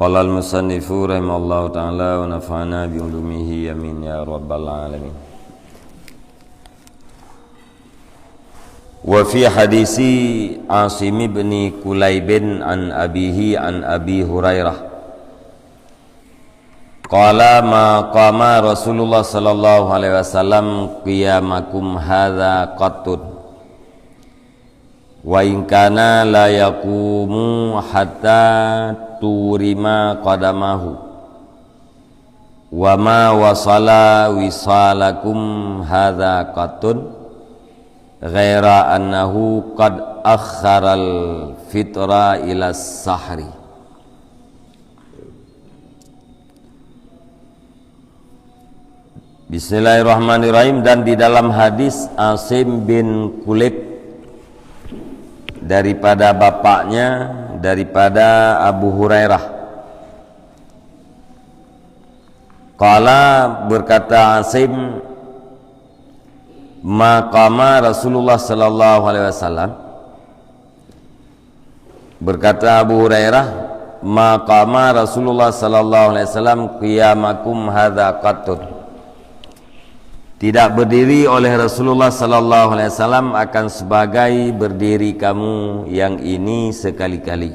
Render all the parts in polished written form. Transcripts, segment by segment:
Qala al-musannifu rahimallahu ta'ala wa nafa'ana bi ulumihi amin ya rabbal alamin. Wa fi hadisi Asim bin Kulayb an abihi an Abi Hurairah qala ma qama Rasulullah sallallahu alaihi wasallam qiyamakum hadza qattun wa in kana la yaqumu hatta turima qadamahu wa ma wasala wisalakum hadza qattun ghaira annahu qad akharal fitra ila sahri. Bismillahirrahmanirrahim. Dan di dalam hadis Asim bin Kulayb daripada bapaknya, daripada Abu Hurairah, qala berkata Asim, maqama Rasulullah sallallahu alaihi wasallam, berkata Abu Hurairah, maqama Rasulullah sallallahu alaihi wasallam qiyamakum hadza qattun, tidak berdiri oleh Rasulullah sallallahu alaihi wasallam akan sebagai berdiri kamu yang ini sekali-kali.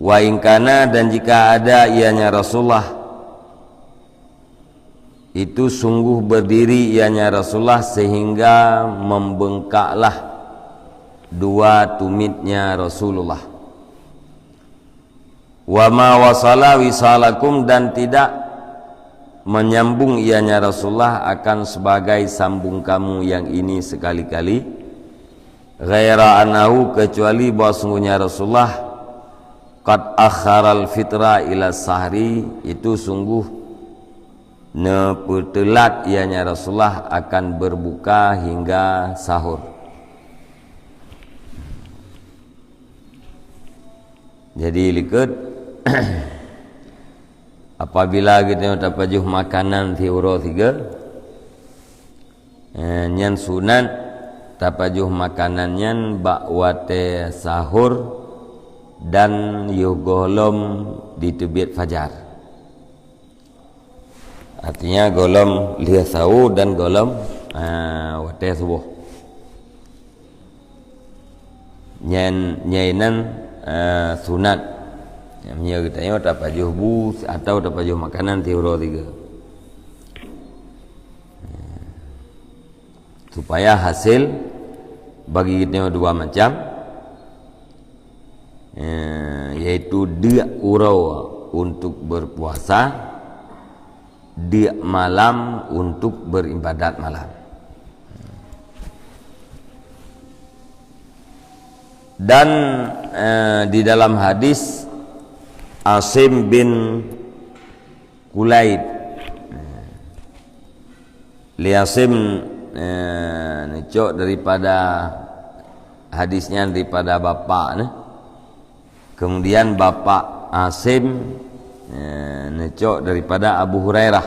Wa in kana, dan jika ada ianya Rasulullah, itu sungguh berdiri ianya Rasulullah sehingga membengkaklah dua tumitnya Rasulullah. Wa ma wasala wisalakum, dan tidak menyambung ianya Rasulullah akan sebagai sambung kamu yang ini sekali-kali. Ghaira anahu, kecuali bahwa sungguhnya Rasulullah qad akharal fitra ila sahri, itu sungguh nepetelat ianya Rasulullah akan berbuka hingga sahur. Jadi likut apabila kita tapajuh makanan fi uro 3 nyan sunat tapajuh makanan nyan bakwate sahur dan yugolom di terbit fajar, artinya golom lihat sahur dan golom wate subuh. Nyainan sunat yang kita tengok tapajuh bus atau tapajuh makanan tiuro 3, supaya hasil bagi kita dua macam, yaitu dia urau untuk berpuasa, dia malam untuk beribadat malam. Dan di dalam hadis Asim bin Kulayb, li Asim necok daripada hadisnya daripada bapak, kemudian bapak Asim necok daripada Abu Hurairah.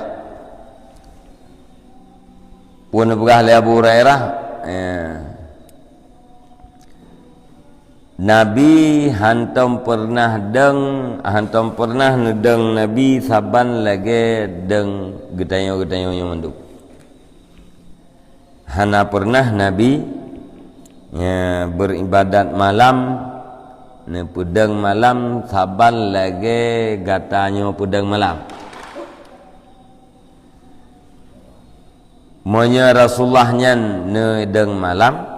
Pun berkah Abu Hurairah, Nabi hantam pernah nedeng Nabi saban lagi deng getanyo-getanyo yang manduk. Hana pernah Nabi beribadat malam, pedang malam saban lagi gatanyo pedang malam. Monya Rasulullahnya nedeng malam,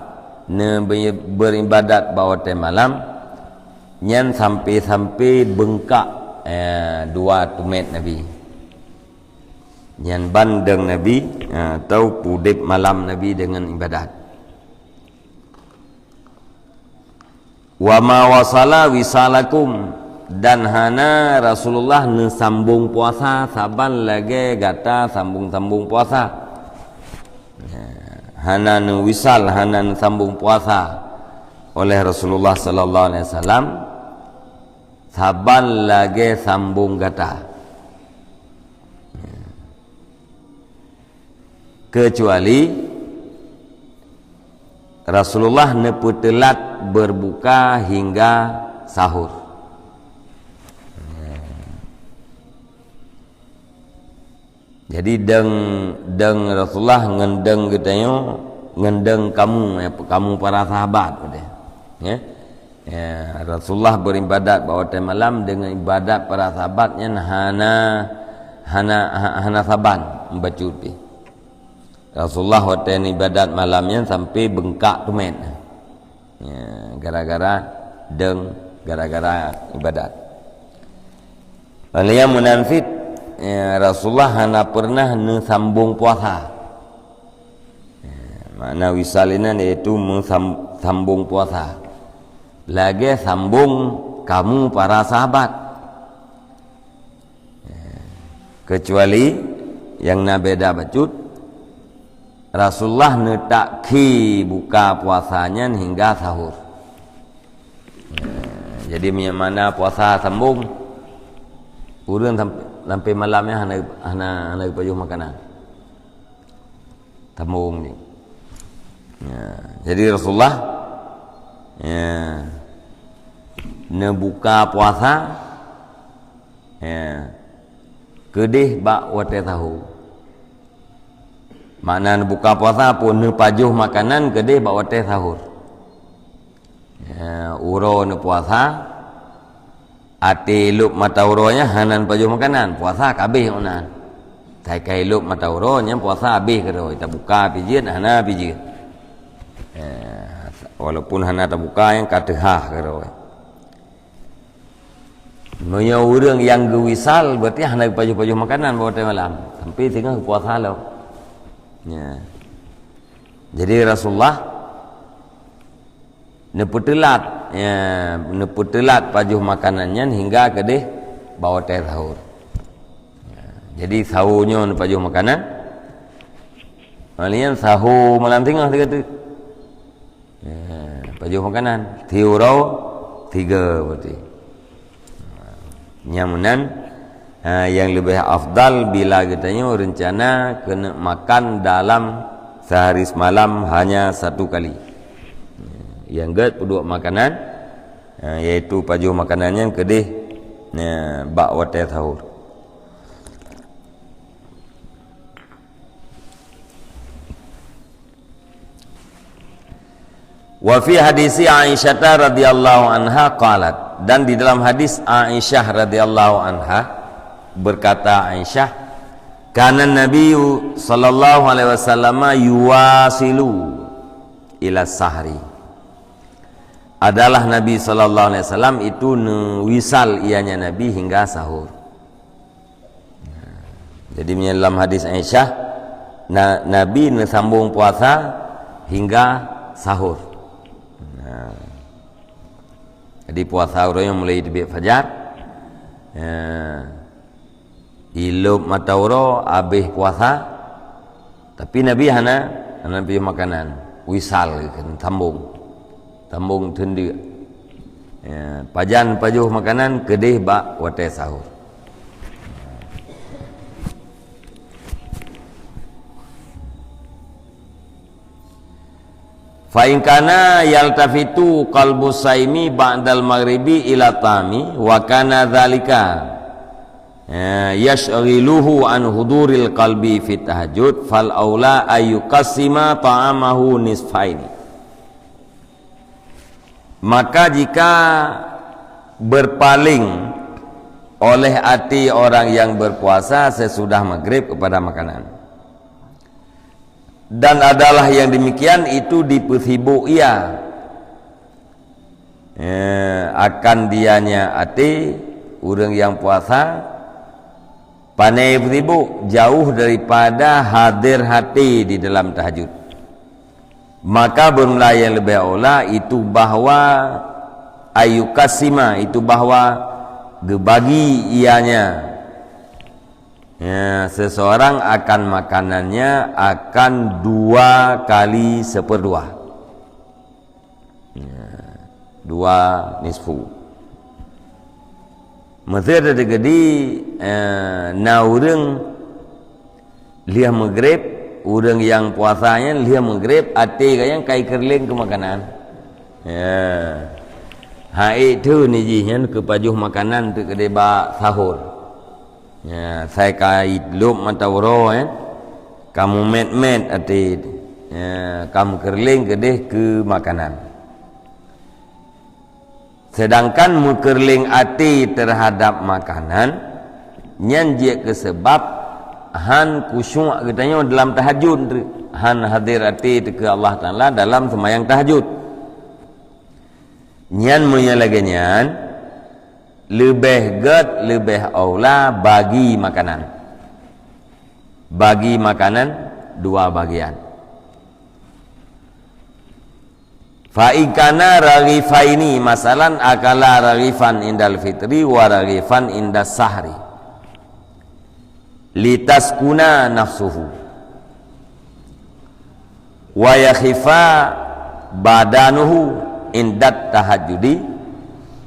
beribadat bawah malam, nyan sampai bengkak dua tumit Nabi, nyan bandeng Nabi atau pudip malam Nabi dengan ibadat. Wa ma wasala wisalakum, dan hana Rasulullah sambung puasa saban lagi gata sambung puasa. Hana wisal, hana sambung puasa oleh Rasulullah sallallahu alaihi wasallam saban lagi sambung gata, kecuali Rasulullah neputelat berbuka hingga sahur. Jadi deng Rasulullah ngendeng katanya, ngendeng kamu para sahabat katanya. Ya, Rasulullah beribadat pada malam dengan ibadat para sahabatnya hana saban membaca pi. Rasulullah waktu ibadat malamnya sampai bengkak tumen. Ya, gara-gara ibadat. Yang munafik ya, Rasulullah hana pernah sambung puasa. Ya, makna wisalinan yaitu sambung puasa. Lagi sambung kamu para sahabat. Kecuali yang beda bacut, Rasulullah netaki buka puasanya hingga sahur. Jadi mana puasa sambung, urang sampai malamnya hana baju makanan. Sambung ni. Ya, jadi Rasulullah ya buka puasa ya kedih bak wate tahu. Makna buka puasa pun pajuh makanan kedih bak wate sahur. Ya, uro puasa ati lup mata uronya hanan pajuh makanan puasa kabeh unan. Sai kai lup mata uronya puasa habis kero kita buka pijit hana pijit. Ya, walaupun hana terbuka yang katehah kero. Punya orang yang gewisal berarti hana paju-paju makanan pada malam sampai tengah puasa lo. Ya. Jadi Rasulullah neputelat ya, neputelat paju makanannya hingga kedeh bawa teh sahur. Ya. Jadi sahurnya paju makanan. Malian sahur malam tengah tu. Ya, paju makanan tiurau 3 berarti. Nyamunan yang lebih afdal bila katanya rencana kena makan dalam sehari semalam hanya 1 kali. Yang kedua makanan yaitu pajuh makanannya kedih bak wate sahur. Wa fi hadisi Aisyah radhiyallahu anha qalat, dan di dalam hadis Aisyah radhiyallahu anha berkata Aisyah, kana Nabi sallallahu alaihi wasallam yuwasilu ila sahri. Adalah Nabi sallallahu alaihi wasallam itu wisal ianya Nabi hingga sahur. Jadi dalam hadis Aisyah Nabi sambung puasa hingga sahur. Jadi puasa orang yang mulai terbit fajar, hilup mata orang habis puasa, tapi Nabi hana pergi makanan, wisal kan, tambung tendi, pajan pajuh makanan kedih bak wate sahur. Fa in kana yaltafitu qalbu saimi ba'dal maghribi ila tami wa kana dzalika yashghiluhu an huduril qalbi fi tahajjud fal aula ayyuqassima ta'amahu nisfaini. Maka jika berpaling oleh hati orang yang berpuasa sesudah maghrib kepada makanan, dan adalah yang demikian itu dipersibuk ia akan dianya hati orang yang puasa pandai bersibuk jauh daripada hadir hati di dalam tahajud. Maka bermula yang lebih aula itu bahwa ayukasima itu bahwa dibagi ianya seseorang akan makanannya akan 2 kali seperdua, 2 nisfu. Mesti ada gedi na urang liah maghrib, urang yang puasanya liah maghrib ate kayang kai kerling ke makanan. Ha itu ni jinya ke pajuh makanan tu kedai ba sahur. ya saya kait lum matawro kamu met ati kamu kerling kedeh ke makanan. Sedangkan mukerling ati terhadap makanan nyan je ke sebab han khusyuk katanya dalam tahajud, han hadir ati ke Allah Taala dalam sembahyang tahajud. Nyan menyalagannya lebih gad lebih aula bagi makanan. Bagi makanan dua bagian. Fa ikana raghifaini masalan akala raghifan indal fitri wa raghifan indas sahri litaskuna nafsuhu wa yakhifa badanuhu indat tahajjudi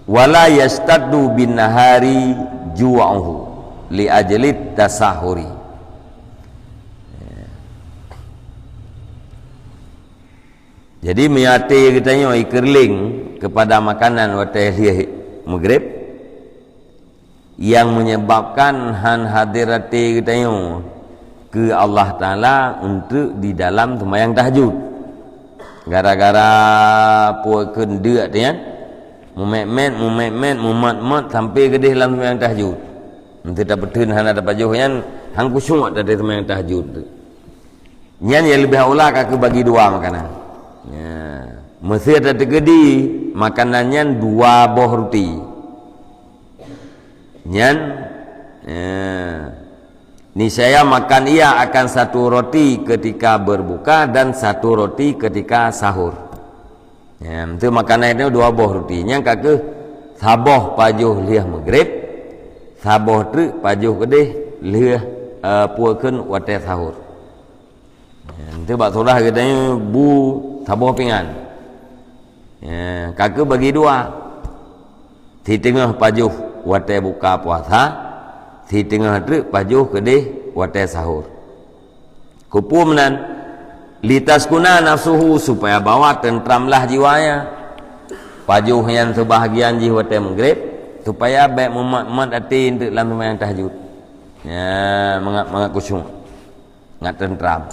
wala yastaddu bin nahari ju'uhu li ajlit tasahuri. Jadi miati katanya ikerling kepada makanan watih maghrib yang menyebabkan han hadirati katanya ke Allah Taala untuk di dalam sembahyang tahajud. Gara-gara puakeun deuk dia mumet sampai gedeh dalam sembahyang tahajud. Nanti dapetin han ada pajuhnya hang khusyuk dari sembahyang tahajud. Nyan yang lebih aula ke bagi dua makanan. Ya, mesti ada tegedi makanannya dua buah roti. Nyan niscaya makan ia akan satu roti ketika berbuka dan satu roti ketika sahur. Ya, itu makanan itu dua buah roti. Yang kakek saboh pajuh liah maghrib, saboh tu pajuh kedeh liah puakeun wate sahur. Ya, itu bak sudah katanya bu saboh pingan. Ya, kakek bagi dua. Di tengah pajuh wate buka puasa, di tengah tu pajuh kedeh wate sahur. Kupu menan litaskuna nafsuhu supaya bawa tentramlah jiwanya. Pajuh yang sebahagian jiwa wate maghrib supaya baik mumat hati untuk dalam sembahyang tahajud. Ya, mengat khusyuk, mengat tentram.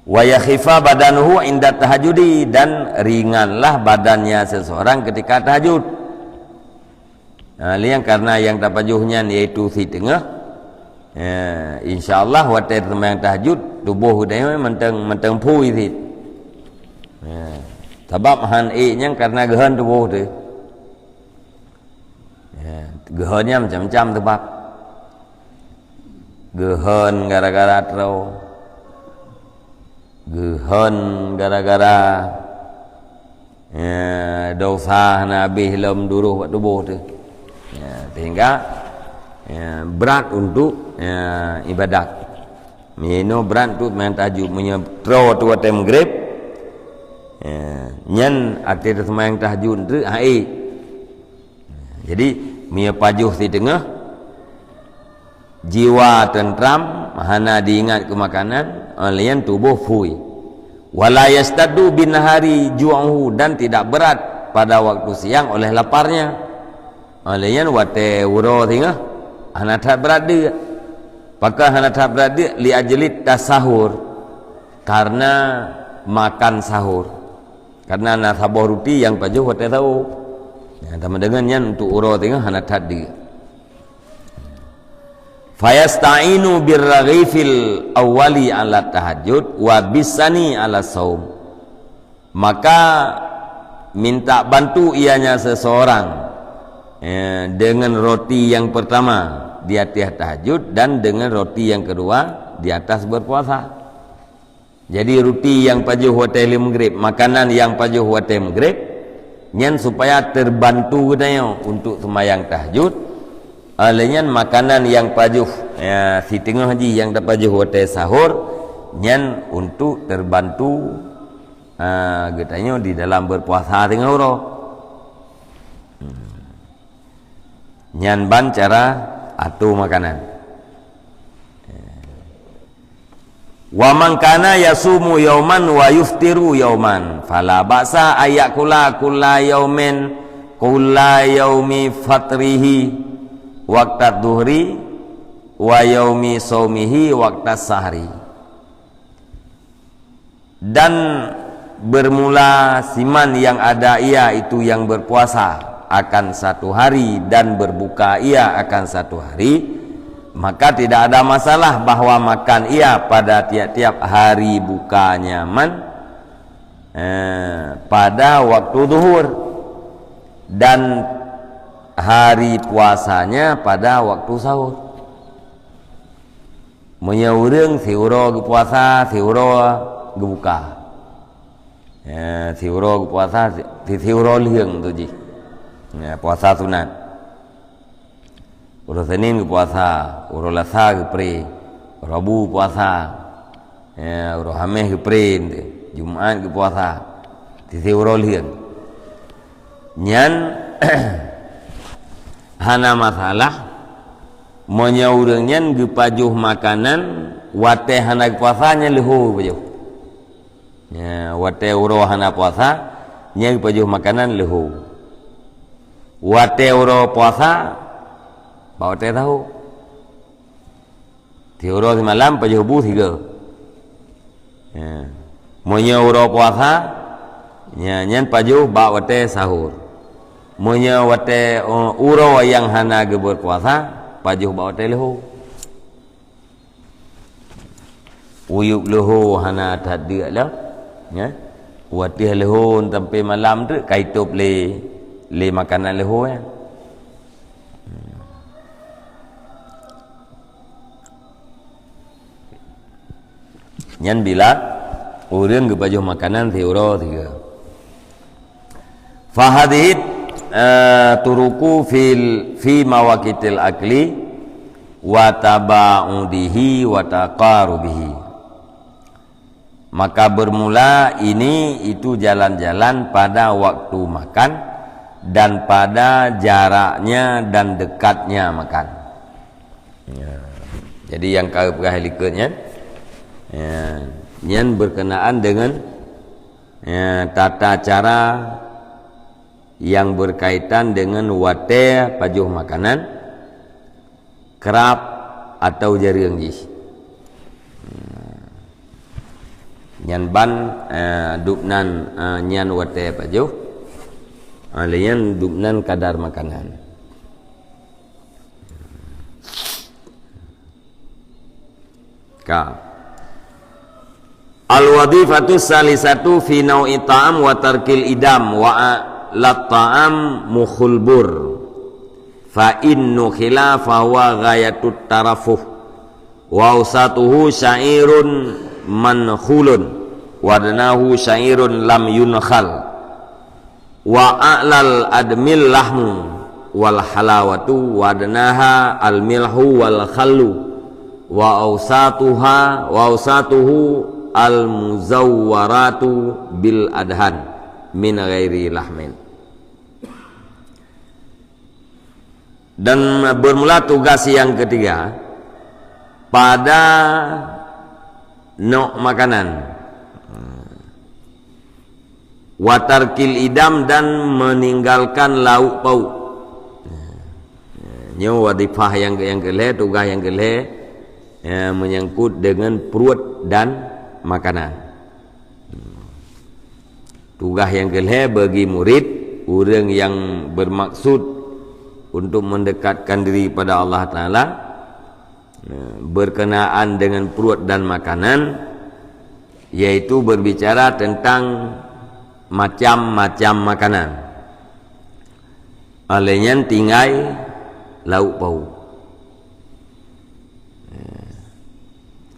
Wa yakhifa badanuhu inda tahajudi dan ringanlah badannya seseorang ketika tahajud. Nah, liang karena yang tapajuhnya yaitu si tengah. Ya, insyaallah waktu sembahyang tahajud tubuh dia menteng pui si. Ya, sebab han nya karena gehan tubuh tu. Ya, gehannya macam-macam sebab. Gehan gara-gara terau. Gehan gara-gara dosa Nabi lem duruh buat tubuh tu. Ya, sehingga berat untuk ibadat. Mino berat untuk main tahajud menyetro tu waktu maghrib. Nyan arti sembahyang tahajud tu air. Jadi mia pajuh di tengah jiwa tentram hana diingat ke makanan alian tubuh fui wala yastaddu bin nahari ju'uhu dan tidak berat pada waktu siang oleh laparnya alian wate wuro tengah hana tak berat dia pakah hana tak berat dia li ajlit tasahur karena makan sahur karena nasabah roti yang pajuh wate tahu ya, sama dengannya untuk wuro tengah hana tak dia fayasta'inu birraghifil awwali ala tahajud wa bisani ala saum maka minta bantu ianya seseorang dengan roti yang pertama di atas tahajud dan dengan roti yang kedua di atas berpuasa. Jadi roti yang pajuh wate maghrib, makanan yang pajuh wate maghrib nyen supaya terbantu dia untuk sembahyang tahajud. Alanya makanan yang pajuh si tengah haji yang dapat pajuh wate sahur nyan untuk terbantu getanya di dalam berpuasa tengah uro nyan ban cara atu makanan wa man kana yasumu yauman wa yuftiru yauman fala ba'sa ayakula kulla yaumin kulla yaumi fatrihi waqtat duhri wa yaumi saumihi waqtas sahri, dan bermula siman yang ada ia itu yang berpuasa akan satu hari dan berbuka ia akan satu hari, maka tidak ada masalah bahwa makan ia pada tiap-tiap hari bukanya pada waktu zuhur dan hari puasanya pada waktu sahur. Menyaurang siuro ke puasa, siuro ke buka. Siuro ke puasa, siuro liang tu ji. Puasa sunat. Uro Senin ke puasa, uro Selasa ke pre, Rabu puasa, uro Khamis ke pre, Jumaat ke puasa. Siuro liang. Nyan hana masalah menyaurangnya gepajuh makanan wate hana puasanya leho pajuh. Wate uro hana puasa nya gepajuh makanan leho. Wate uro puasa bawa teh tahu. Tiuro semalam pajuh bu 3. Menyauro puasa nyan pajuh bawa teh sahur. Monya wate uro yang hana ge berpuasa pajuh bawa teh leho. Uyuk leho hana tadi lah ya. Wate leho sampai malam tu kaitup le makanan leho ya. Nyan bila urang ge pajuh makanan tiuro 3. Fahadid turuku fi mawaqitil akli wa tabaudihi wa taqarubihi. Maka bermula ini itu jalan-jalan pada waktu makan dan pada jaraknya dan dekatnya makan. Jadi yang kahlikutnya yang berkenaan dengan tata cara yang berkaitan dengan wate pajuh makanan, kerap atau jaring jis. Nyan ban dupnan nyan wate pajuh, alian dupnan kadar makanan. Ka al-wadhifatu salisatu fi nau'i ta'am wa tarkil idam wa la ta'am mukhulbur fa innu khilafa wa ghayatut tarafuh wa usatuhu syairun mankhulun wadnahu syairun lam yunkhal wa a'lal admil lahmu wal halawatu wadnaha al milhu wal khallu wa usatuhu al muzawwaratu bil adhan min ghairi lahmin. Dan bermula tugas yang ketiga pada nok makanan, watarkil idam dan meninggalkan lauk pauk. Nyo wadifah yang kelih, tugas yang kelih menyangkut dengan perut dan makanan. Tugas yang kelih bagi murid, orang yang bermaksud untuk mendekatkan diri pada Allah Ta'ala berkenaan dengan perut dan makanan, yaitu berbicara tentang macam-macam makanan. Olehnya tinggal lauk pauk.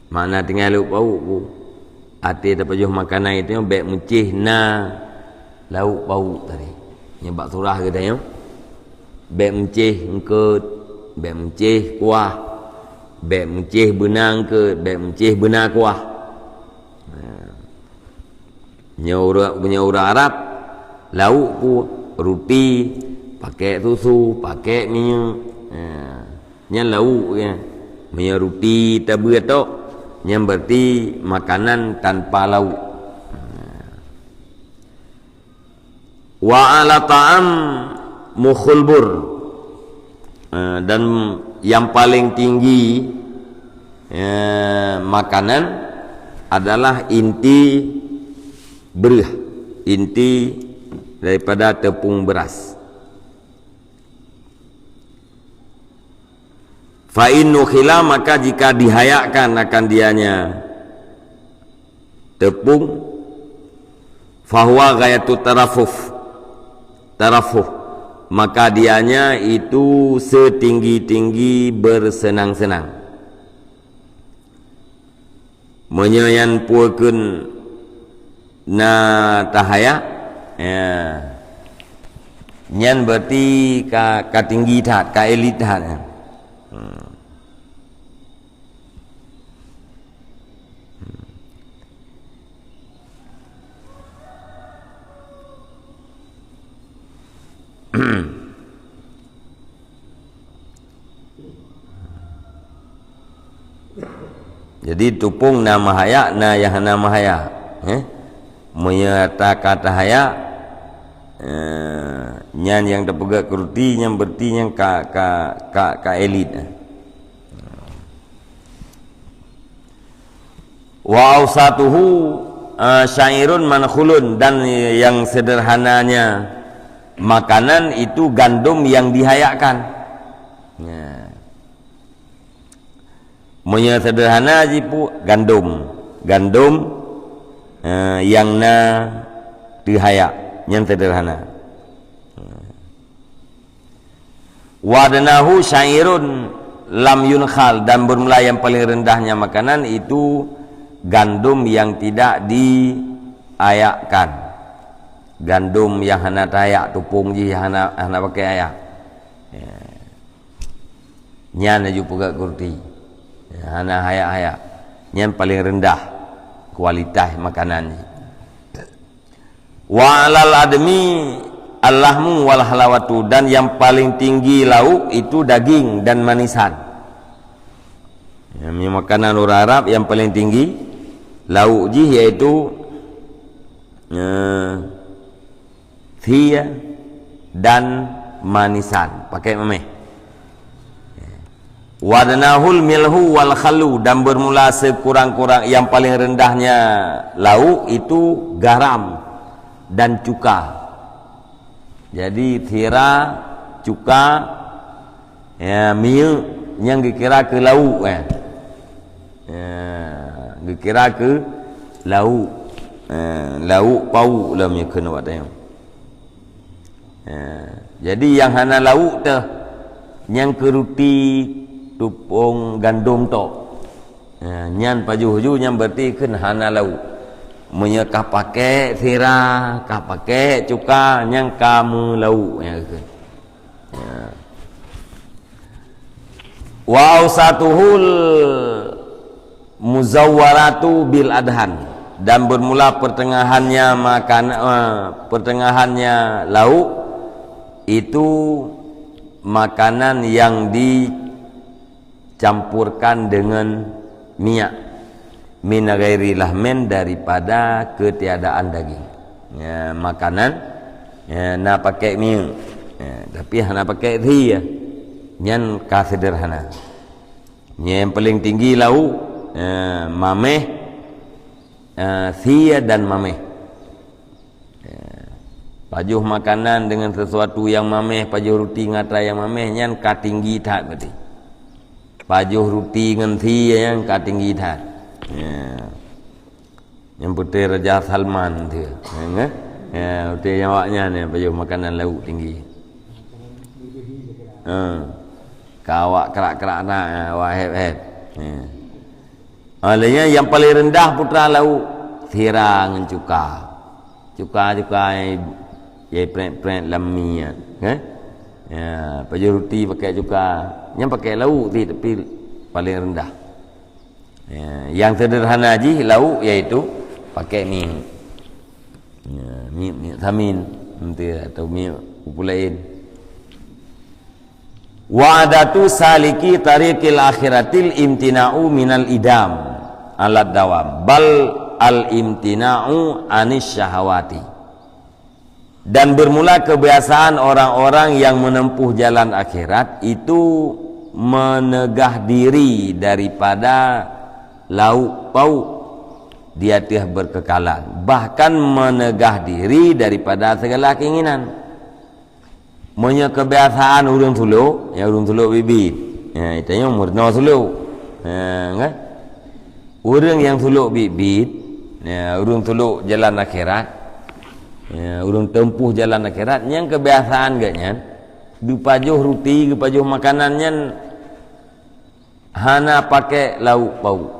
Makna tinggal lauk pauk ku arti terpajuh makanan itu baik mencih na lauk pauk tadi. Nyebab surah kita ya. Baik mencih engkut, baik mencih kuah, baik mencih benang ke, baik mencih benar kuah. Punya orang Arab lauk ku roti pakai susu, pakai minyak. Nya lauk ya. Punya roti tabu tu yang berarti makanan tanpa lauk. Wa ala ta'am mukhulbur dan yang paling tinggi makanan adalah inti beras, inti daripada tepung beras. Fa in nukhila, maka jika dihayakkan akan dianya tepung, fahuwa ghayatu tarafuh, maka dianya itu setinggi-tinggi bersenang-senang. Menyayan puakeun na tahaya, nyan berarti ka tinggi tat, ka elit tat. Jadi tupung nama haya na yang nama haya, menyata kata haya, nyan yang terpegak keruti, yang berti yang ka elit. Wa ausatuhu syairun mankhulun, dan yang sederhananya makanan itu gandum yang dihayakkan. Punya sederhana je pu gandum yang na dihayak, yang sederhana. Wadnahu syairun lam yunkhal, dan bermula yang paling rendahnya makanan itu gandum yang tidak diayakkan. Gandum yang hana tayak, tupung je hana pakai ayak. Nyan aju pugak kurti. Hana hayak-hayak, yang paling rendah kualitas makanan. Wa alal admi allahmu wal halawatu, dan yang paling tinggi lauk itu daging dan manisan. Yang makanan orang Arab yang paling tinggi lauk ji, yaitu thia dan manisan, pakai memeh. Wadnahul milhu wal khalu, dan bermula sekurang-kurang yang paling rendahnya lauk itu garam dan cuka. Jadi thira, cuka, mil yang dikira ke lauk, dikira ke lauk, lauk pau lah punya kena buat tayang. Jadi yang hana lauk tu, yang keruti tupung gandum tu, nyan pajuh-juh yang berarti kan hana lauk. Menyekah pakai thira, kah pakai cuka, yang kamu lauk ya kan. Wa ausatuhul muzawwaratu bil adhan, dan bermula pertengahannya pertengahannya lauk itu makanan yang dicampurkan dengan minyak, min ghairi lahmin, daripada ketiadaan daging. Makanan nak pakai minyak, tapi nak pakai thia, nyan ka sederhana. Yang paling tinggi lauk mameh, thia dan mameh. Pajuh makanan dengan sesuatu yang mameh, pajuh roti ngata yang mameh, nyan ka tinggi tak berarti. Pajuh roti dengan thia yang ka tinggi tak. Yang putih Raja Salman tu, putih yang awaknya ni pajuh makanan lauk tinggi. Kawak kerak-kerak nak, awak head. Alanya yang paling rendah putra lauk thira dengan cuka. Cuka ye prent lami kan. Pajuh roti pakai cuka, yang pakai lauk tapi paling rendah. Yang sederhana je lauk iaitu pakai mi. Mi tamin atau mi upulain. Wa'adatu saliki tariqil akhiratil imtina'u minal idam alad dawam bal al imtina'u anis syahawati. Dan bermula kebiasaan orang-orang yang menempuh jalan akhirat itu menegah diri daripada lauk pauk di atas berkekalan, bahkan menegah diri daripada segala keinginan. Punya kebiasaan urang tuluk, ya urang tuluk bibit. Ya, itanya murno tuluk. Kan? Urang yang tuluk bibit, ya urang tuluk jalan akhirat. Ya, urang tempuh jalan akhirat yang kebiasaan gaknya dipajuh roti, dipajuh makanannya hana pakai lauk pauk.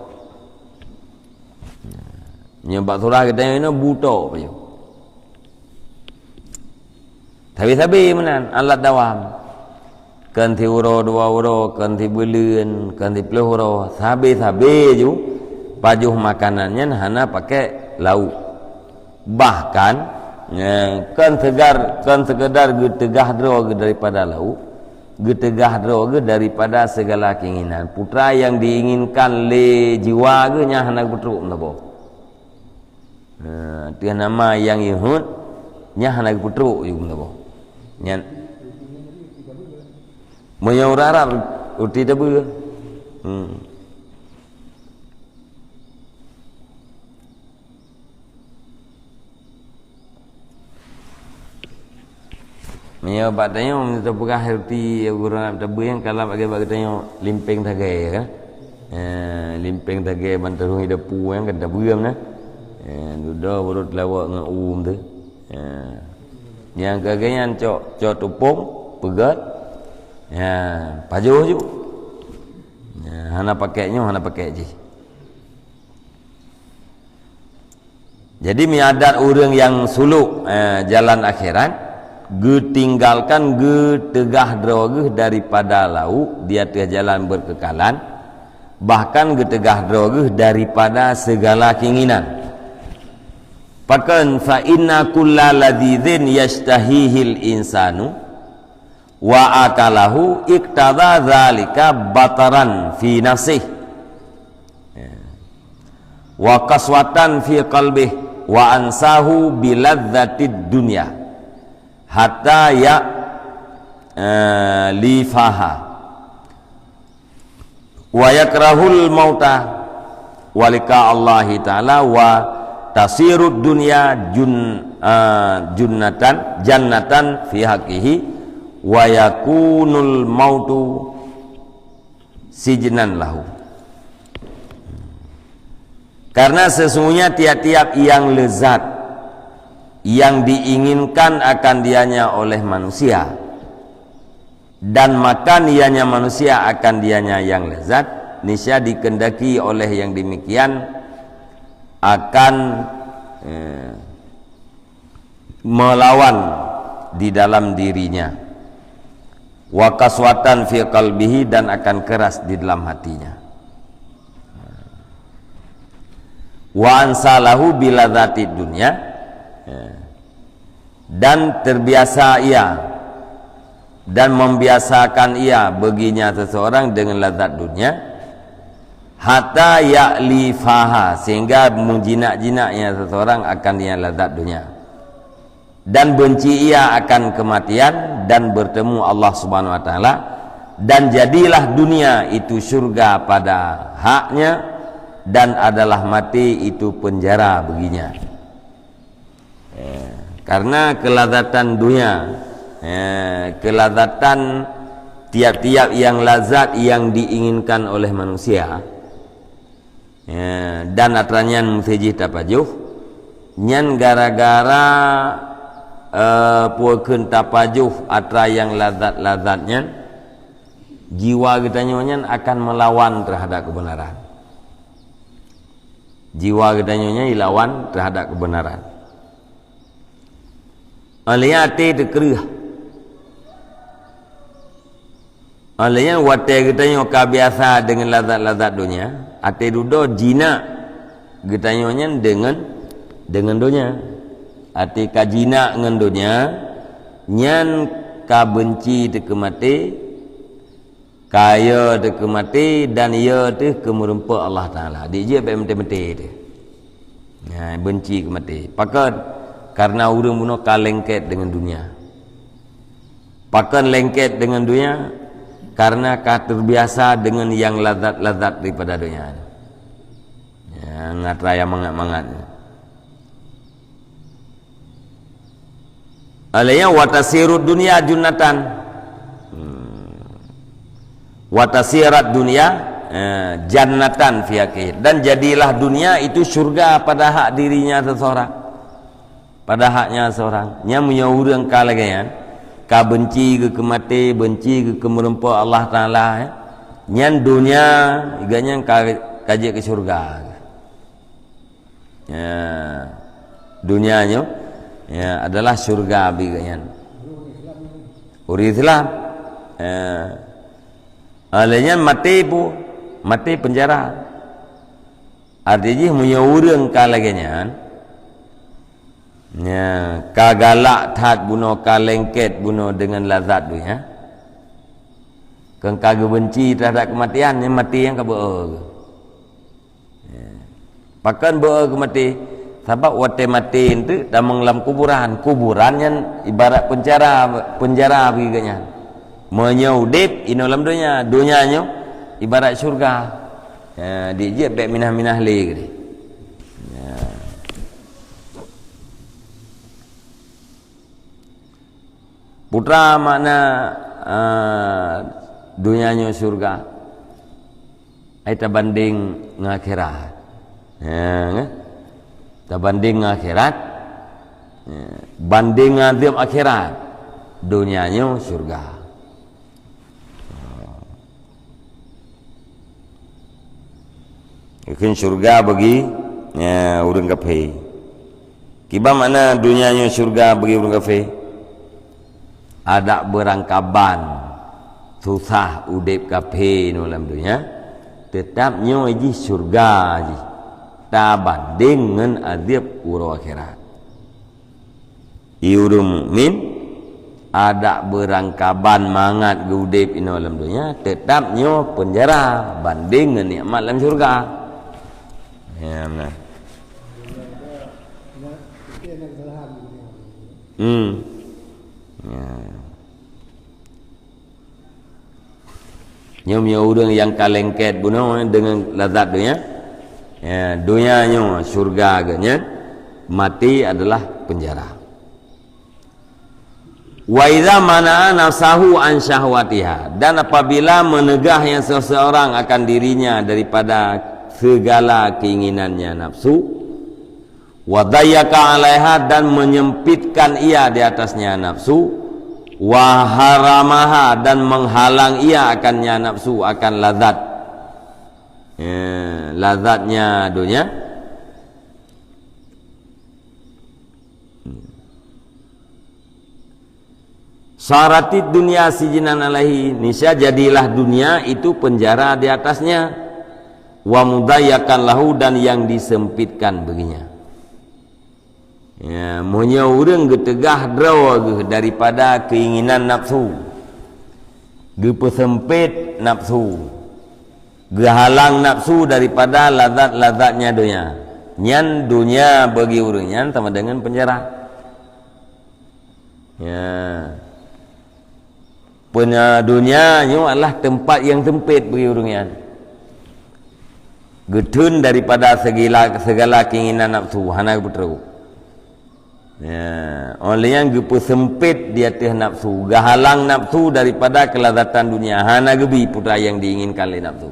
Nyebab surah kita ini buta pajuh. Tapi menan alat dawam. Kan ti uro dua uro, kan ti beleun, kan ti puluh uro, sabe ju pajuh makanannya hana pakai lauk. Bahkan kan sekedar getegah droge daripada lauk, getegah droge daripada segala keinginan. Putra yang diinginkan le jiwa ge nya hana putruk nabo. Dia nama yang Yahud nya hana putruk ju nabo. Nya menyurarap uti debu. Mia batanya minta buka herti urang tebu yang kalau bagi tanya limping tagai kan. Limping tagai banterung hidupu yang kan tebuam nah. Duda urut lawak ngau tu. Yang kaganya cok tupung pegat. Ya, pajuh ju. Hana pakainya hana pakai je. Jadi miadat urang yang suluk jalan akhirat getinggalkan getegah droge daripada lauk di atas jalan berkekalan, bahkan getegah droge daripada segala keinginan. Pakan fa inna kullalladzin yastahihil insanu wa akalahu iqtada dzalika bataran fi nafsih wa qaswatan fi qalbih wa ansahu biladzatid dunya hatta ya lifaha wa yakrahul mauta walika Allah taala wa tasirud dunya jannatan fi haqqihi wa yakunul mautu sijnan lahu. Karena sesungguhnya tiap-tiap yang lezat yang diinginkan akan dianya oleh manusia dan makan ianya manusia akan dianya yang lezat, niscaya dikendaki oleh yang demikian akan melawan di dalam dirinya, wa kaswatan fi qalbihi, dan akan keras di dalam hatinya, wa ansalahu biladzatid dunya, dan terbiasa ia dan membiasakan ia baginya seseorang dengan lazat dunia, hatta ya'lifaha, sehingga menjinak-jinaknya seseorang akan yang lazat dunia, dan benci ia akan kematian dan bertemu Allah Subhanahu wa taala, dan jadilah dunia itu surga pada haknya, dan adalah mati itu penjara baginya. Karena kelazatan dunia, kelazatan tiap-tiap yang lazat yang diinginkan oleh manusia, dan atranyan musijih tapajuh nyan gara-gara puakeun tapajuh atra yang lazat-lazatnya, jiwa kita nyonya akan melawan terhadap kebenaran. Jiwa kita nyonya ilawan terhadap kebenaran. Aliyah hati terkerah. Aliyah watai kita nyoka biasa dengan lazat-lazat dunia, hati dudo jina kita nyonya dengan dunia. Hati ka jina dengan dunia, nyan ka benci teka mati, kaya teka mati, dan ia tu kemerempa Allah Ta'ala. Dia je sampai mati-mati tu. Benci ke mati. Pakat karena urang buno kalengket dengan dunia. Pakan lengket dengan dunia karena terbiasa dengan yang lazat-lazat daripada dunia. Ya, ngat raya mangat-mangat. Alaya watasirud dunia junatan. Watasirat dunia jannatan fi akhir, dan jadilah dunia itu surga pada hak dirinya seseorang, pada haknya seorang. Nya punya urang kalagayan ka benci ke mati, benci ke merempa Allah Taala, nyan dunia iganya kaje ke surga. Ya, dunianya ya adalah surga biganyan. Uri Islam. Alanya mati pu, mati penjara. Artinya punya urang kalaganya. Ya, kagalak tat buno kalengket buno dengan lazat tu ya. Kang kagak benci terhadap kematian, yang mati yang kabeur. Ya. Pakan beur kemati. Sebab wate mati itu dalam dalam kuburan. Kuburan yang ibarat penjara begitunya. Menyaudip ino dalam dunia. Dunianya ibarat syurga. Ya, dia bek minah-minah lagi. Ya. Putra makna dunianya syurga. Aita banding ngakhirat. Ya, banding akhirat, banding azab akhirat, dunianya surga. Mungkin surga bagi orang kafir. Kiba mana dunianya surga bagi orang kafir? Ada berangkaban susah udip kafir dalam dunia, tetapnya aji surga aji. Ta dengan adab ura akhirat. Iurum min ada berangkaban mangat gudip ino dalam dunia, tetapnya penjara banding dengan nikmat dalam surga. Ya benar. Ya. Nyom urang yang kalengket buno dengan lazat dunia. Ya, dunianya surga agaknya, mati adalah penjara. Wa idza mana'a nafsahu an syahwatiha, dan apabila menegahnya seseorang akan dirinya daripada segala keinginannya nafsu, wa dayyaka 'alaiha, dan menyempitkan ia di atasnya nafsu, wa haramaha, dan menghalang ia akannya nafsu akan lazat. Ya, lazatnya dunia. Saratid dunia sijinan alaihi, nisya jadilah dunia itu penjara di atasnya. Wa mudayyakan lahu, dan yang disempitkan baginya. Ya, monya urang getegah draw daripada keinginan nafsu. Gepesempit nafsu. Gehalang nafsu daripada lazat-lazatnya dunia. Nyan dunia bagi urang nyan sama dengan penjara. Ya. Dunia nyo adalah tempat yang sempit bagi urang nyan. Getun daripada segala keinginan nafsu hana putrau. Ya, oleh yang gepu sempit di atas nafsu, gehalang nafsu daripada kelazatan dunia hana gebi putra yang diinginkan oleh nafsu.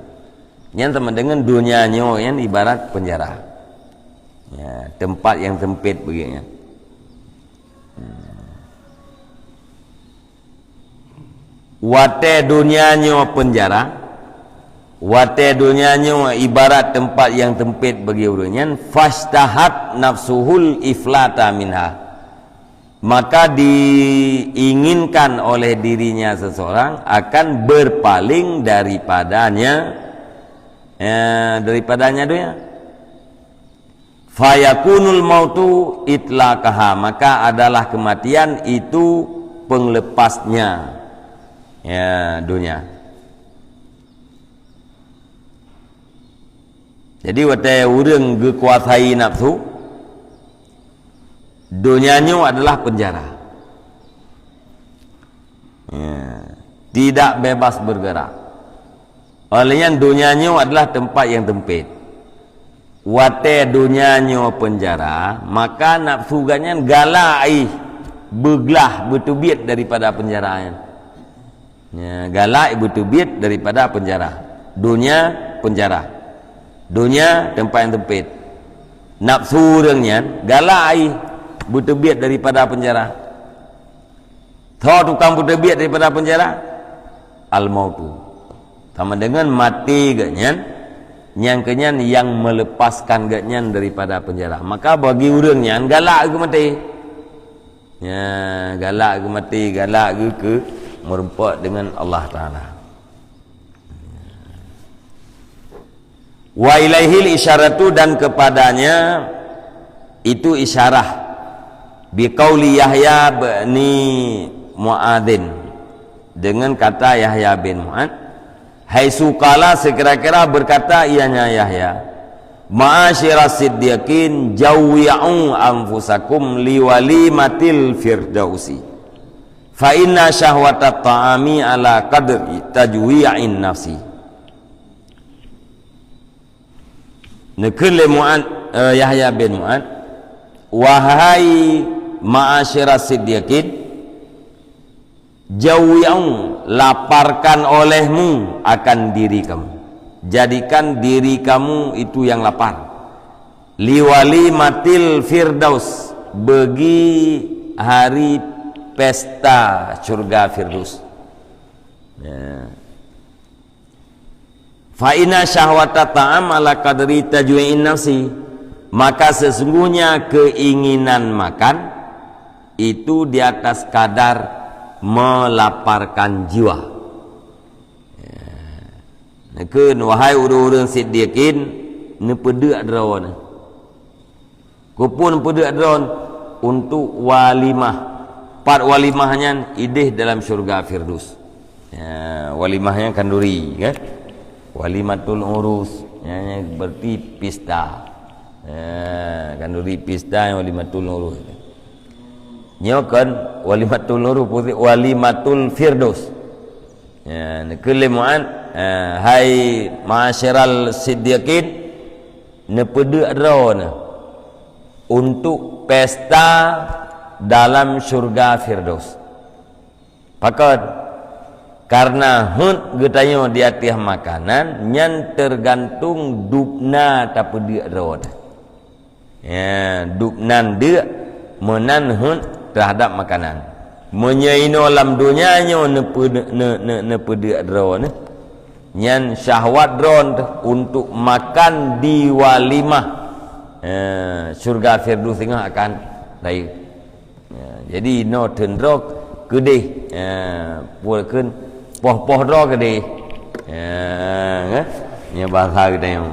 Yang sama dengan dunianya yang ibarat penjara. Ya, tempat yang sempit begini. Wate dunianya penjara, wate dunianya ibarat tempat yang sempit bagi orangnya. Fastahat nafsuhul iflata minha, maka diinginkan oleh dirinya seseorang akan berpaling daripadanya. Daripadanya dunia. Fayakunul mautu itlaqaha, maka adalah kematian itu penglepasnya ya dunia. Jadi wate urang gekuasai nafsu, Dunianya adalah penjara. Ya. Tidak bebas bergerak. Olehnya dunianya adalah tempat yang sempit. Wate dunianya penjara, maka nafsu ganyan galai beglah bertubit daripada penjaraan. Ya, galai bertubit daripada penjara. Dunia penjara. Dunia tempat yang sempit. Nafsu dengan galai bertubit daripada penjara. Tahu tukang bertubit daripada penjara? Al-mautu. Sama dengan mati ganyan. Yang kenyan yang melepaskan ganyan daripada penjara. Maka bagi orangnya galak ke mati. Ya, galak ke mati, galak ke merempat dengan Allah Taala. Wa ilaihil isyaratu, dan kepadanya itu isyarah biqauli Yahya bin Mu'adzin, dengan kata Yahya bin Mu'adz, hai sukala sekira-kira berkata ianya Yahya, ma'asyiras siddiqin jawwi'u anfusakum liwalimatil firdausi fa inna syahwatat ta'ami ala qadri tajwi'in nafsi. Nekele Yahya bin Mu'adz, wahai ma'asyiras siddiqin, jauh laparkan olehmu akan diri kamu, jadikan diri kamu itu yang lapar, liwali matil firdaus, bagi hari pesta surga firdaus. Ya. Fa inna syahwata ta'am ala qadri tajwi'in nafsi, maka sesungguhnya keinginan makan itu di atas kadar melaparkan jiwa. Nekeun wahai urang-urang siddiqin, ne pedeuk draon. Kupun pedeuk draon untuk walimah. Part walimahnya idih dalam syurga firdaus. Ya, walimahnya kanduri, kan? Walimatul urus, ya, berarti pesta. Ya, kanduri pesta yang walimatul urus. Nyokan walimatul urus putih walimatul firdaus. Ya, kelemuan hai ma'asyiral siddiqin, ne pedeuk draon untuk pesta dalam syurga firdaus. Pakat karena hun getanyo di atas makanan nyan tergantung dupna tapi dia rawat. Ya, dupnan dia menan hun terhadap makanan. Menyaino alam dunianya ne dia rawat. Nyan syahwat dron untuk makan di walimah. Surga firdaus tengah akan baik. Ya, jadi no tendrok kedih. Pulkeun poh-poh ro gede. Nya bahasa kita yang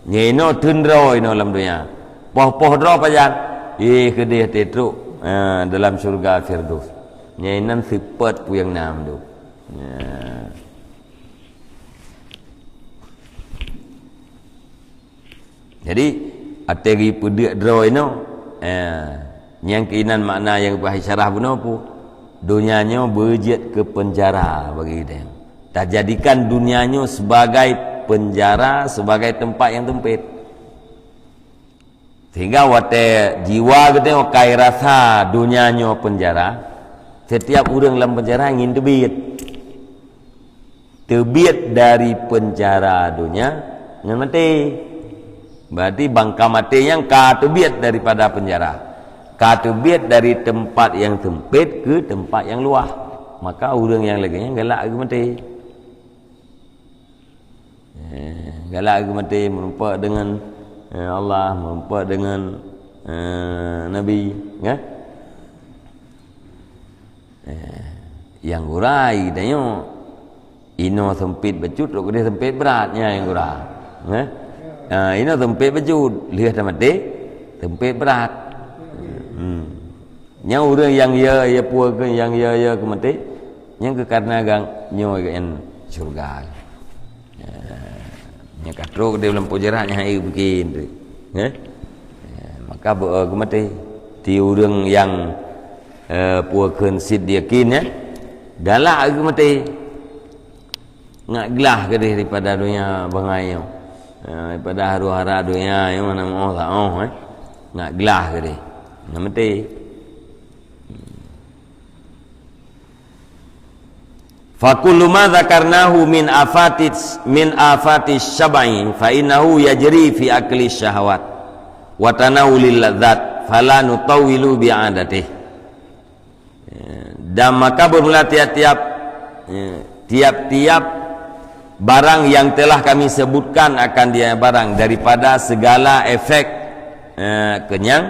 nyeno tundro ino dalam dunia. Poh-poh ro pajan. Gede tetruk dalam surga firdaus. Nyenan sifat pu yang nam tu. Jadi ateri pedeuk dro ino yang keinan makna yang bahasa syarah buno pu dunianya berjet ke penjara bagi dia. Tak jadikan dunianya sebagai penjara, sebagai tempat yang sempit. Sehingga wate jiwa kita kai rasa dunianya penjara. Setiap orang dalam penjara ingin terbit. Terbit dari penjara dunia dengan mati. Berarti bangka mati yang ka terbit daripada penjara. Katubit dari tempat yang sempit ke tempat yang luas, maka orang yang laginya galak ke mati. Galak ke mati merumpak dengan Allah, merumpak dengan Nabi, ya? Yang gurai tanya ino sempit becut, rok dia sempit beratnya yang gurai. Ino sempit becut, lihat mati sempit berat. Yang orang yang ya puas ke yang ya ke mati, yang ke karena gang nyoy yang surga. Yang katrok dia dalam penjara nya hai bikin tu. Maka ke mati. ti urang yang puakeun siddiqin ya galak ke mati ngak gelah ke daripada dunia bangai daripada haru-hara dunia yang mana mau tak mau ngak gelah ke dia nak mati. Fa kullu ma dzakarnahu min afatis syab'i fa innahu yajri fi akli syahwat wa tanawulil ladzat fala nutawwilu bi'adatih. Dan maka bermula tiap-tiap barang yang telah kami sebutkan akan dia barang daripada segala efek kenyang,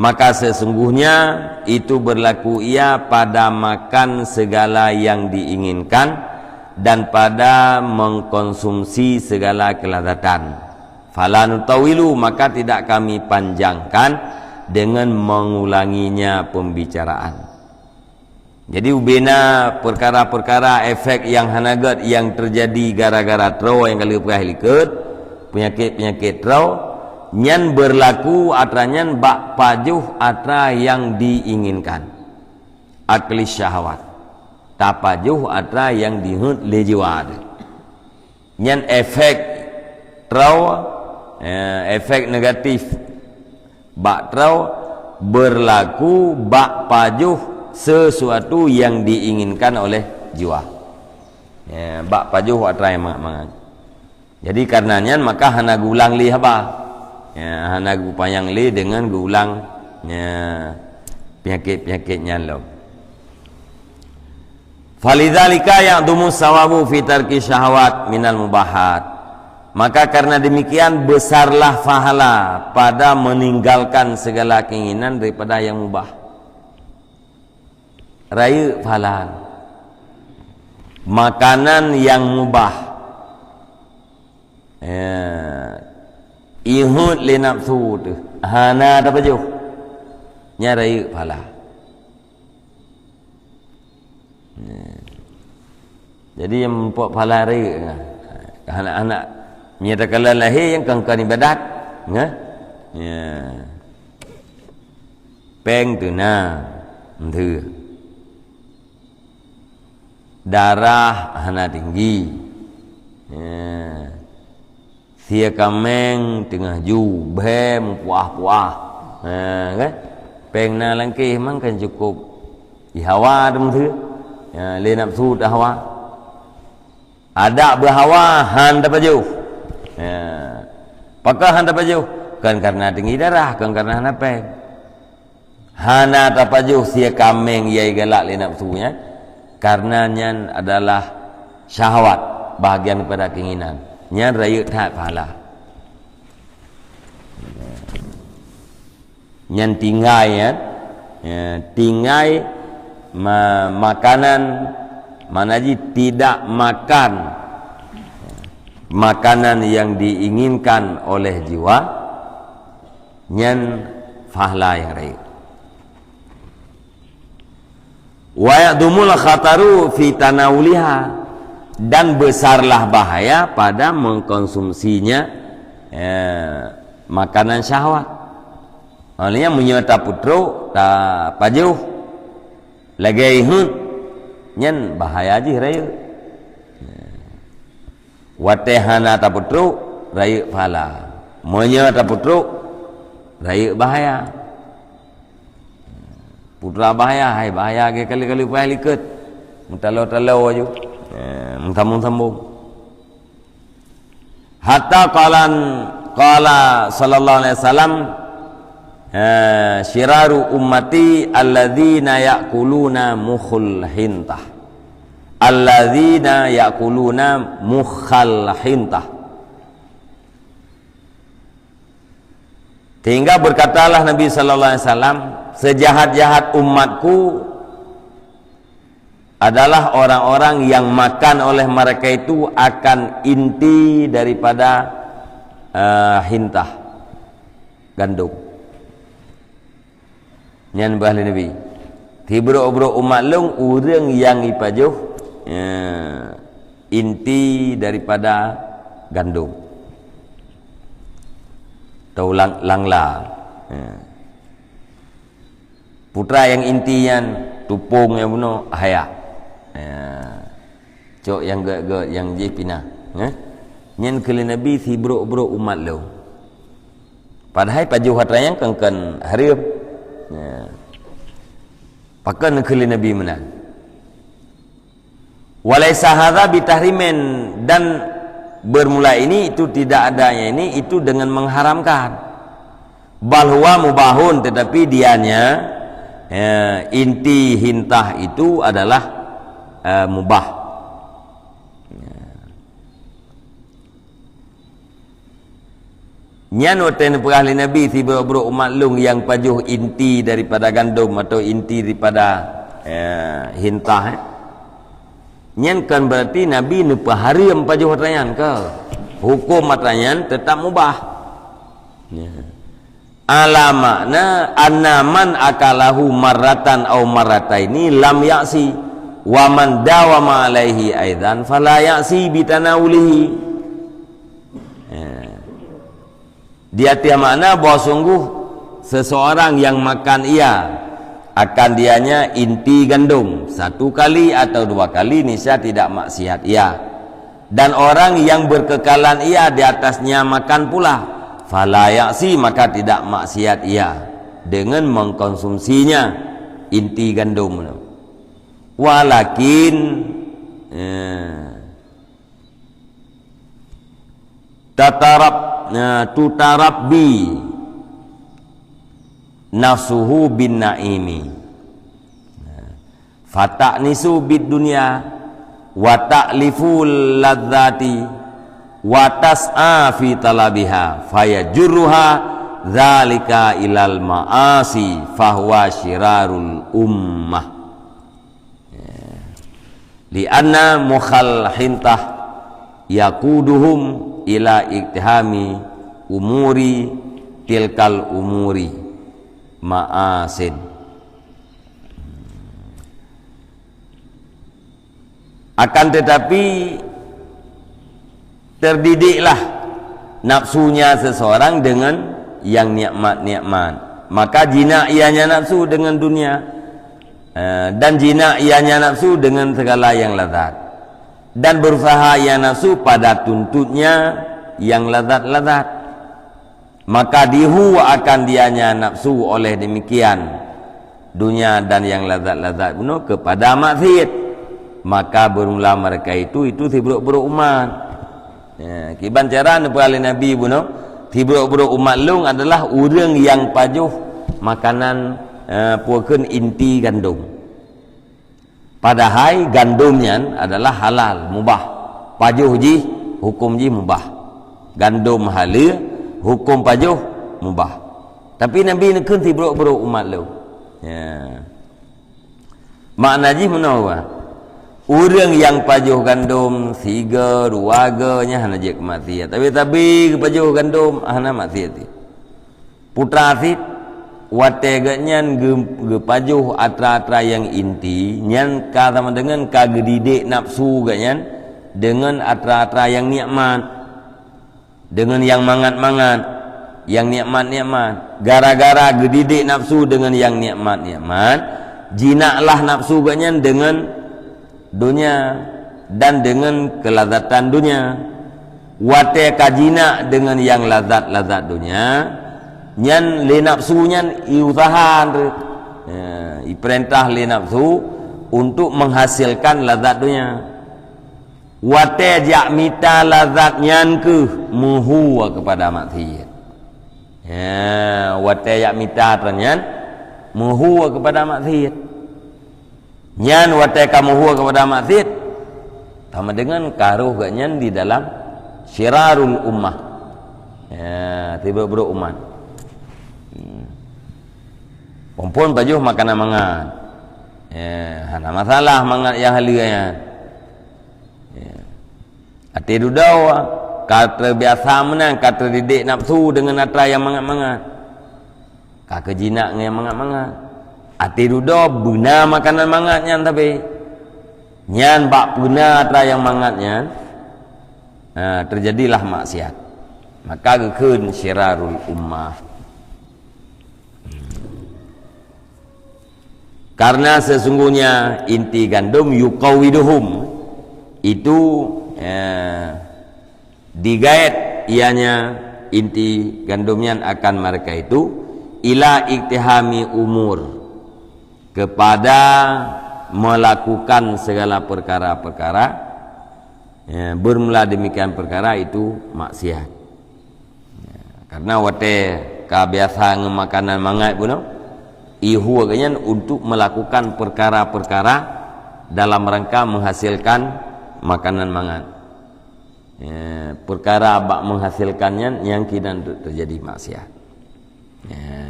maka sesungguhnya itu berlaku ia pada makan segala yang diinginkan dan pada mengkonsumsi segala kelazatan. Fala nutawilu, maka tidak kami panjangkan dengan mengulanginya pembicaraan. Jadi ubena perkara-perkara efek yang hanagat yang terjadi gara-gara trau yang kali perahliket penyakit trau nyan berlaku atranyan bak pajuh atra yang diinginkan akli syahwat tapajuh atra yang dihut lejiwad nyan efek trau efek negatif bak trau berlaku bak pajuh sesuatu yang diinginkan oleh jiwa bak pajuh atra yang mangan. Jadi karenanya maka hana gulang li haba hana gupayang li dengan gulang penyakit-penyakitnya lo. Falidzalika ya'dumu sawabu fi tarki syahwat minal mubahat. Maka karena demikian besarlah pahala pada meninggalkan segala keinginan daripada yang mubah. Raya pahala makanan yang mubah ihud li nafsu tu hana apa jauh nyarai pahala. Jadi yang mempunyai pahala raya anak-anak menyatakan lahir yang kangkan ibadat peng tu na tu darah hana tinggi sia kameng tengah ju bem puah-puah kan peng na langkih mang kan cukup ihawa dem tu le nafsu dah hawa ada berhawa han dapat jauh pakah han dapat jauh kan karena tinggi darah kan karena hana peng hana dapat jauh sia kameng yai galak le nafsunya karenanya adalah syahwat bahagian daripada keinginan nya raya tak pahala nyan tinggai tinggai makanan manaji tidak makan makanan yang diinginkan oleh jiwa nyan pahala yang raya. Wa ya'dumul khataru fi tanawuliha, dan besarlah bahaya pada mengkonsumsinya makanan syahwat. Olehnya menyerta putro ta pajuh lagi hun nyen bahaya ji raya. Watehana ta putro raya phala. Menyerta putro raya bahaya. Putra bahaya, hai bahaya ke kali-kali payah liket. Mentalau-talau aja. Sambung-sambung. Hatta qala sallallahu alaihi wasallam syiraru ummati alladzina ya'kuluna mukhul hintah. Alladzina ya'kuluna mukhal hintah. Hingga berkatalah Nabi sallallahu alaihi wasallam, sejahat-jahat umatku adalah orang-orang yang makan oleh mereka itu akan inti daripada hintah gandum. Nyan bahli Nabi tibro-bro umat long urang yang ipajuh inti daripada gandum atau langla. putra yang intian tupung yang bunuh haya cok yang ge yang je pinah nyen kele nabi si bro umat lo padahal pajuh hatrayang kengken hareup pakan kele nabi menang walaisa hadza bitahrimin dan bermula ini itu tidak adanya ini itu dengan mengharamkan bal huwa mubahun tetapi dianya inti hintah itu adalah mubah nyan waten ahli nabi si bro umat lung yang pajuh inti daripada gandum atau inti daripada hintah nyan kan berarti nabi nu paharim pajuh matrayan ke hukum matrayan tetap mubah ala makna anna man akalahu marratan aw marrataini lam ya'si wa man dawama alaihi aidan fala ya'si bitanawulihi dia tiap makna bahwa sungguh seseorang yang makan ia akan dianya inti gandum satu kali atau dua kali niscaya tidak maksiat ia dan orang yang berkekalan ia di atasnya makan pula fala ya'si maka tidak maksiat ia dengan mengkonsumsinya inti gandum walakin tutarabbi nafsuhu bin naimi fata'nisu bid dunya wa ta'liful ladzati wa tas'a fi talabiha fayajurruha dzalika ilal ma'asi fahuwa syirarul ummah lianna mukhal hintah yakuduhum ila iktihami umuri tilkal umuri ma'asin akan tetapi terdidiklah nafsunya seseorang dengan yang nikmat-nikmat maka jina ianya nafsu dengan dunia dan jina ianya nafsu dengan segala yang lazat dan berusaha ia nafsu pada tuntutnya yang lazat-lazat maka dihu akan dianya nafsu oleh demikian dunia dan yang lazat-lazat bunuh kepada maksiat maka bermula mereka itu si buruk-buruk umat kiban cara oleh Nabi bunuh si buruk-buruk umat lung adalah orang yang pajuh makanan puakeun inti gandum padahal gandumnya adalah halal mubah pajuh ji hukum ji mubah gandum halal hukum pajuh mubah tapi Nabi nekeun ti buruk-buruk umat lu makna ji menawa orang yang pajuh gandum tiga ruaganya hana je kematian tapi pajuh gandum hana maksiat putra asit wate ganyan gepajuh atra-atra yang inti nyan ka sama dengan kagedidik nafsu ganyan dengan atra-atra yang nikmat dengan yang mangat-mangat yang nikmat-nikmat gara-gara gedidik nafsu dengan yang nikmat-nikmat jinaklah nafsu ganyan dengan dunia dan dengan kelazatan dunia wate kajina dengan yang lazat-lazat dunia nyan le nafsu nyan iusahan iperintah le nafsu untuk menghasilkan lazat dunia wate jak mita lazat nyan ke muhu kepada maksiat wate jak mita nyan muhu kepada maksiat nyan wate kamuhu kepada maksiat sama dengan karuh ganyan di dalam syirarul ummah tiba-tiba umat Pompon pajuh makanan mangat. Hana masalah mangat yang halian. Ati dudau kata biasa menang kata didik nafsu dengan atra yang mangat-mangat. Kaka jinak yang mangat-mangat. Ati dudau benar makanan mangatnya tapi nyan bak benar atra yang mangatnya. Terjadilah maksiat. Maka gekeun syirarul ummah. Karena sesungguhnya inti gandum yuqawiduhum itu digait ianya inti gandumnya akan mereka itu ila iktihami umur, kepada melakukan segala perkara-perkara, bermula demikian perkara itu maksiat. Karena wate kebiasaan makanan mangai pun ihu agaknya untuk melakukan perkara-perkara dalam rangka menghasilkan makanan mangan. Perkara abak menghasilkannya yang kina terjadi maksiat.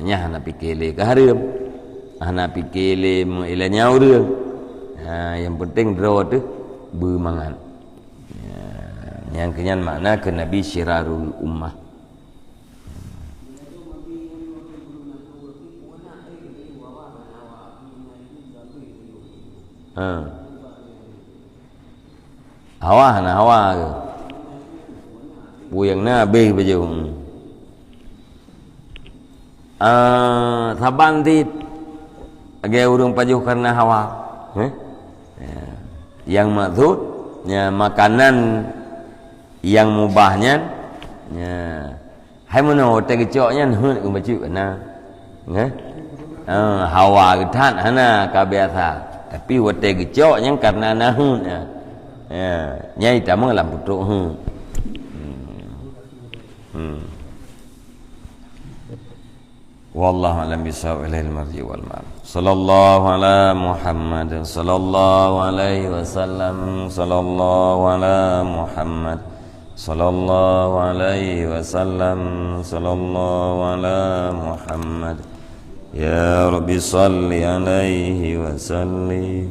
Nya hana pikir ke haram, hana pikir ilanya urang. Yang penting draw tu bermangan. Yang kenyan makna ke Nabi syirarul ummah. Hawa hana hawa ke buyang nabi baju saban tit agak urung pajuh karena hawa yang maksud makanan yang mubahnya hai mana teh kecoknya heuh ku baju kana hawa getan hana kabiasa. Tapi wate gecoknya karena nahun nyai tamu lam putuk wallahu alam bisawab ilal marji wal ma'ab. Sallallahu ala Muhammad sallallahu alaihi wasallam, sallallahu ala Muhammad sallallahu alaihi wasallam, sallallahu ala Muhammad. Ya Rabbi salli alaihi wa sallim.